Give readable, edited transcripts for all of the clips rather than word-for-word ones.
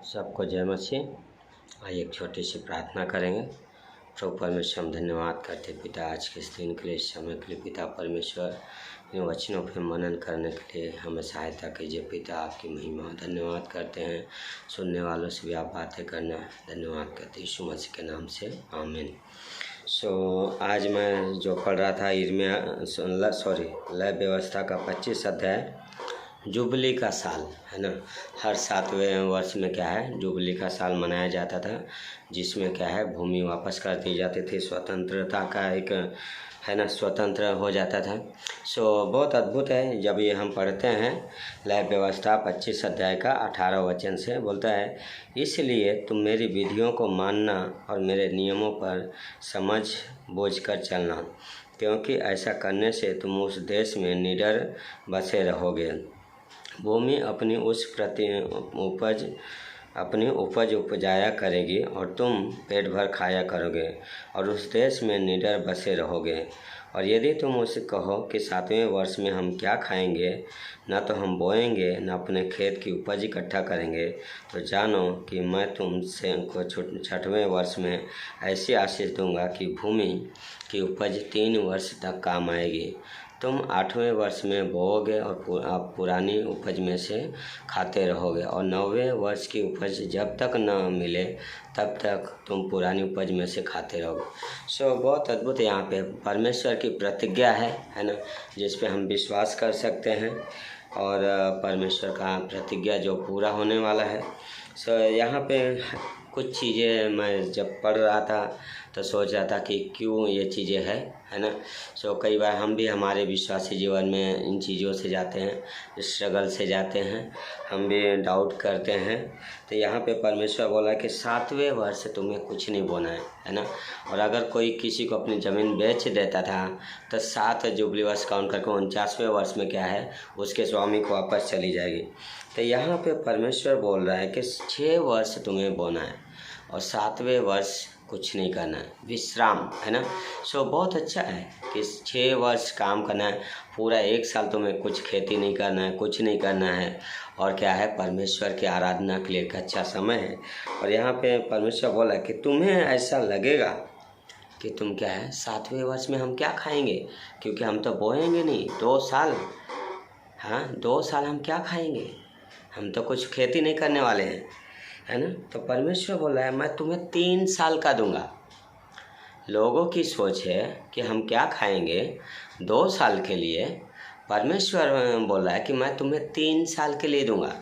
सबको जय मसीह। आइए एक छोटी सी प्रार्थना करेंगे। प्रभु परमेश्वर हम धन्यवाद करते पिता, आज के इस दिन के लिए, इस समय के लिए पिता परमेश्वर, इन वचनों पर मनन करने के लिए हमें सहायता कीजिए पिता। आपकी महिमा धन्यवाद करते हैं, सुनने वालों से भी आप बातें करना धन्यवाद करते हैं, यीशु मसीह के नाम से आमीन। आज मैं जो पढ़ रहा था लय व्यवस्था का 25 अध्याय, जुबली का साल है ना। हर 7वें वर्ष में क्या है, जुबली का साल मनाया जाता था, जिसमें क्या है भूमि वापस कर दी जाती थी, स्वतंत्रता का एक है ना, स्वतंत्र हो जाता था। बहुत अद्भुत है जब ये हम पढ़ते हैं। लय व्यवस्था 25 अध्याय का 18 वचन से बोलता है, इसलिए तुम मेरी विधियों को मानना और मेरे नियमों पर समझ बूझ कर चलना, क्योंकि ऐसा करने से तुम उस देश में निडर बसे रहोगे। भूमि अपनी उपज उपजाया करेगी और तुम पेट भर खाया करोगे और उस देश में निडर बसे रहोगे। और यदि तुम उससे कहो कि 7वें वर्ष में हम क्या खाएंगे, न तो हम बोएंगे न अपने खेत की उपज इकट्ठा करेंगे, तो जानो कि मैं तुमसे को 6वें वर्ष में ऐसी आशीष दूंगा कि भूमि की उपज 3 वर्ष तक काम आएगी। तुम 8वें वर्ष में बोओगे और आप पुरानी उपज में से खाते रहोगे, और 9वें वर्ष की उपज जब तक न मिले तब तक तुम पुरानी उपज में से खाते रहोगे। बहुत अद्भुत यहाँ पे परमेश्वर की प्रतिज्ञा है ना, जिस पे हम विश्वास कर सकते हैं, और परमेश्वर का प्रतिज्ञा जो पूरा होने वाला है। यहाँ पे कुछ चीज़ें मैं जब पढ़ रहा था तो सोच रहा था कि क्यों ये चीज़ें है ना। कई बार हम भी हमारे विश्वासी जीवन में इन चीज़ों से जाते हैं, स्ट्रगल से जाते हैं, हम भी डाउट करते हैं। तो यहाँ पे परमेश्वर बोला कि 7वें वर्ष तुम्हें कुछ नहीं बोना है ना। और अगर कोई किसी को अपनी ज़मीन बेच देता था तो 7 जुबली वर्ष काउंट करके 49वें वर्ष में क्या है, उसके स्वामी को वापस चली जाएगी। तो यहाँ पे परमेश्वर बोल रहा है कि 6 वर्ष तुम्हें बोना है और 7वें वर्ष कुछ नहीं करना है, विश्राम है ना। बहुत अच्छा है कि 6 वर्ष काम करना है, पूरा 1 साल तुम्हें कुछ खेती नहीं करना है, कुछ नहीं करना है, और क्या है परमेश्वर की आराधना के लिए एक अच्छा समय है। और यहाँ पे परमेश्वर बोला कि तुम्हें ऐसा लगेगा कि तुम क्या है 7वें वर्ष में हम क्या खाएंगे, क्योंकि हम तो बोएंगे नहीं 2 साल। हाँ, 2 साल हम क्या खाएंगे, हम तो कुछ खेती नहीं करने वाले हैं, है ना। तो परमेश्वर बोल रहा है मैं तुम्हें 3 साल का दूंगा। लोगों की सोच है कि हम क्या खाएंगे 2 साल के लिए, परमेश्वर बोल रहा है कि मैं तुम्हें 3 साल के लिए दूंगा,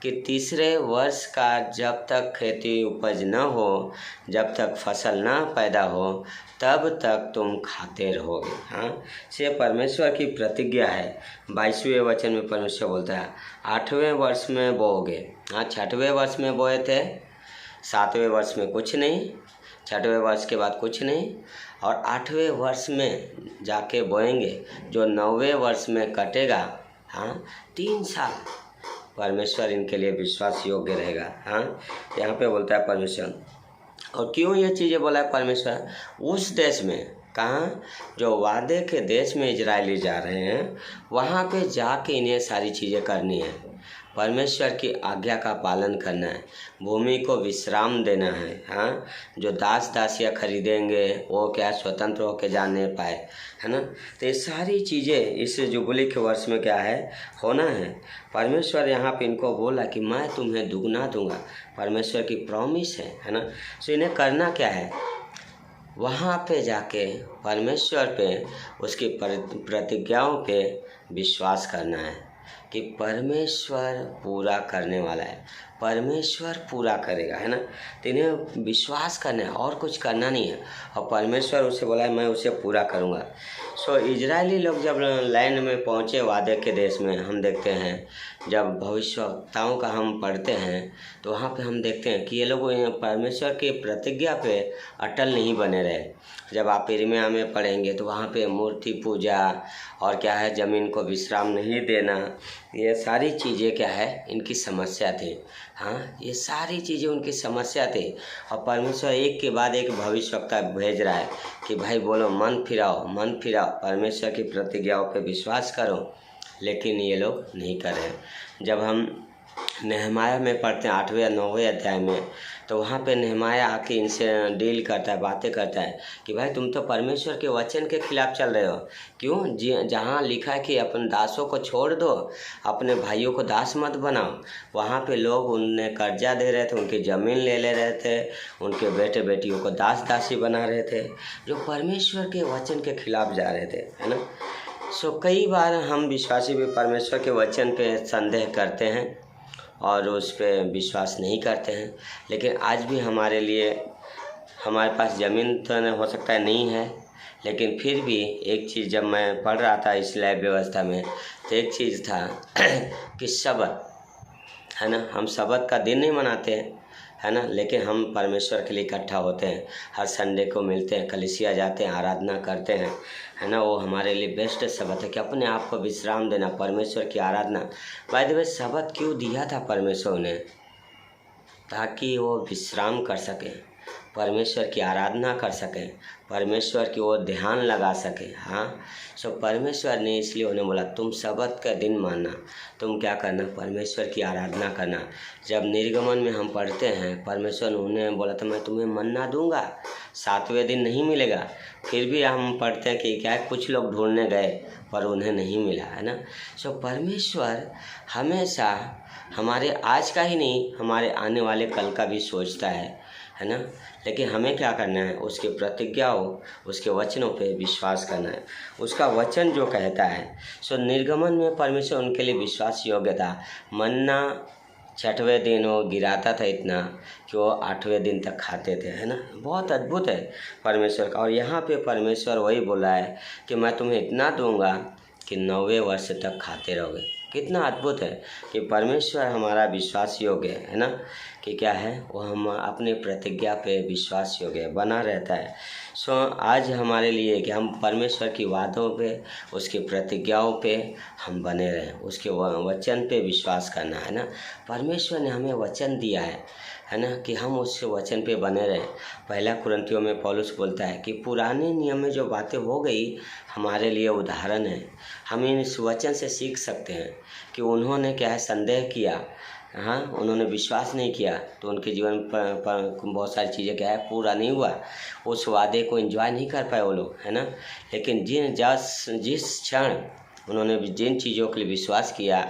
कि तीसरे वर्ष का जब तक खेती उपज न हो, जब तक फसल न पैदा हो, तब तक तुम खाते रहोगे। हाँ, ये परमेश्वर की प्रतिज्ञा है। 22वें वचन में परमेश्वर बोलता है 8वें वर्ष में बोओगे। हाँ, 6वें वर्ष में बोए थे, 7वें वर्ष में कुछ नहीं, 6वें वर्ष के बाद कुछ नहीं, और 8वें वर्ष में जाके बोएंगे, जो 9वें वर्ष में कटेगा। हाँ, 3 साल परमेश्वर इनके लिए विश्वास योग्य रहेगा। हाँ, यहाँ पे बोलता है परमेश्वर। और क्यों ये चीज़ें बोला है परमेश्वर, उस देश में, कहाँ, जो वादे के देश में इजरायली जा रहे हैं, वहाँ पे जाके इन्हें सारी चीज़ें करनी है, परमेश्वर की आज्ञा का पालन करना है, भूमि को विश्राम देना है। हाँ, जो दास दासियाँ खरीदेंगे वो क्या स्वतंत्र होकर जाने पाए, है ना। तो ये सारी चीज़ें इस जुबली के वर्ष में क्या है, होना है। परमेश्वर यहाँ पे इनको बोला कि मैं तुम्हें दुगना दूंगा, परमेश्वर की प्रॉमिस है ना। इन्हें करना क्या है, वहाँ पे जाके परमेश्वर पे, उसकी प्रतिज्ञाओं पे विश्वास करना है कि परमेश्वर पूरा करने वाला है, परमेश्वर पूरा करेगा, है ना। तो इन्हें विश्वास करना है और कुछ करना नहीं है, और परमेश्वर उसे बोला है मैं उसे पूरा करूँगा। इजरायली लोग जब लैंड में पहुँचे, वादे के देश में, हम देखते हैं जब भविष्यवक्ताओं का हम पढ़ते हैं तो वहाँ पे हम देखते हैं कि ये लोग परमेश्वर की प्रतिज्ञा पे अटल नहीं बने रहे। जब आप यिर्मयाह में पढ़ेंगे तो वहाँ पे मूर्ति पूजा और क्या है, ज़मीन को विश्राम नहीं देना, ये सारी चीज़ें क्या है, इनकी समस्या थी। हाँ, ये सारी चीज़ें उनकी समस्या थी, और परमेश्वर एक के बाद एक भविष्यवक्ता भेज रहा है कि भाई बोलो, मन फिराओ, मन फिराओ, परमेश्वर की प्रतिज्ञाओं पे विश्वास करो। लेकिन ये लोग नहीं कर रहे। जब हम नेहमाया में पढ़ते हैं 8वें या 9वें अध्याय में, तो वहाँ पे नेहमाया आके इनसे डील करता है, बातें करता है कि भाई तुम तो परमेश्वर के वचन के खिलाफ चल रहे हो। क्यों? जहाँ लिखा है कि अपन दासों को छोड़ दो, अपने भाइयों को दास मत बनाओ, वहाँ पे लोग उन्हें कर्जा दे रहे थे, उनकी ज़मीन ले रहे थे, उनके बेटे बेटियों को दास दासी बना रहे थे, जो परमेश्वर के वचन के खिलाफ जा रहे थे, है ना। कई बार हम विश्वासी भी परमेश्वर के वचन पे संदेह करते हैं और उस पर विश्वास नहीं करते हैं। लेकिन आज भी हमारे लिए, हमारे पास ज़मीन तो हो सकता है नहीं है, लेकिन फिर भी एक चीज़, जब मैं पढ़ रहा था इस लैब व्यवस्था में, तो एक चीज़ था कि सबत, है ना, हम सबत का दिन नहीं मनाते हैं, है ना, लेकिन हम परमेश्वर के लिए इकट्ठा होते हैं, हर संडे को मिलते हैं, कलीसिया जाते हैं, आराधना करते हैं, है ना। वो हमारे लिए बेस्ट सबत है कि अपने आप को विश्राम देना, परमेश्वर की आराधना। बाय द वे, सबत क्यों दिया था परमेश्वर ने? ताकि वो विश्राम कर सकें, परमेश्वर की आराधना कर सकें, परमेश्वर की ओर ध्यान लगा सकें। हाँ, परमेश्वर ने इसलिए उन्हें बोला तुम सबत का दिन मानना, तुम क्या करना? परमेश्वर की आराधना करना। जब निर्गमन में हम पढ़ते हैं, परमेश्वर ने उन्हें बोला था मैं तुम्हें मन्ना दूंगा, 7वें दिन नहीं मिलेगा। फिर भी हम पढ़ते हैं कि क्या है, कुछ लोग ढूंढने गए पर उन्हें नहीं मिला, है ना। परमेश्वर हमेशा हमारे आज का ही नहीं, हमारे आने वाले कल का भी सोचता है ना। लेकिन हमें क्या करना है? उसकी प्रतिज्ञाओं, उसके वचनों पे विश्वास करना है। उसका वचन जो कहता है, निर्गमन में परमेश्वर उनके लिए विश्वास योग्य था। मन्ना 6वें दिन वो गिराता था इतना कि वो 8वें दिन तक खाते थे, है ना। बहुत अद्भुत है परमेश्वर का। और यहाँ पे परमेश्वर वही बोला है कि मैं तुम्हें इतना दूंगा कि 9वें वर्ष तक खाते रहोगे। कितना अद्भुत है कि परमेश्वर हमारा विश्वास योग्य है ना, कि क्या है, वो हम अपने प्रतिज्ञा पे विश्वास योग्य बना रहता है। आज हमारे लिए कि हम परमेश्वर की बातों पे, उसकी प्रतिज्ञाओं पे हम बने रहें, उसके वचन पे विश्वास करना, है ना। परमेश्वर ने हमें वचन दिया है ना, कि हम उसके वचन पे बने रहें। 1 कुरिन्थियों में पौलुस बोलता है कि पुराने नियम में जो बातें हो गई हमारे लिए उदाहरण है। हम इस वचन से सीख सकते हैं कि उन्होंने क्या है, संदेह किया, हाँ, उन्होंने विश्वास नहीं किया, तो उनके जीवन पर बहुत सारी चीज़ें क्या है, पूरा नहीं हुआ। उस वादे को एंजॉय नहीं कर पाए वो लोग, है ना। लेकिन जिस क्षण उन्होंने जिन चीज़ों के लिए विश्वास किया,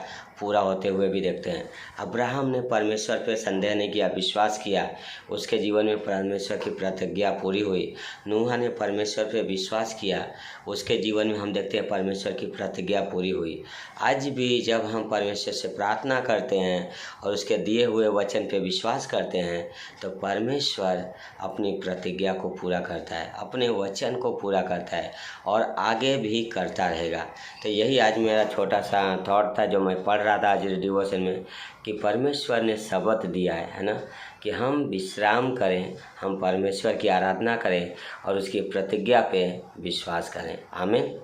पूरा होते हुए भी देखते हैं। अब्राहम ने परमेश्वर पे संदेह नहीं किया, विश्वास किया, उसके जीवन में परमेश्वर की प्रतिज्ञा पूरी हुई। नूह ने परमेश्वर पे विश्वास किया, उसके जीवन में हम देखते हैं परमेश्वर की प्रतिज्ञा पूरी हुई। आज भी जब हम परमेश्वर से प्रार्थना करते हैं और उसके दिए हुए वचन पे विश्वास करते हैं, तो परमेश्वर अपनी प्रतिज्ञा को पूरा करता है, अपने वचन को पूरा करता है और आगे भी करता रहेगा। तो यही आज मेरा छोटा सा थॉट था जो मैं पढ़ रहा था आज डिवोशन में, कि परमेश्वर ने सबत दिया है ना, कि हम विश्राम करें, हम परमेश्वर की आराधना करें और उसकी प्रतिज्ञा पे विश्वास करें। आमीन।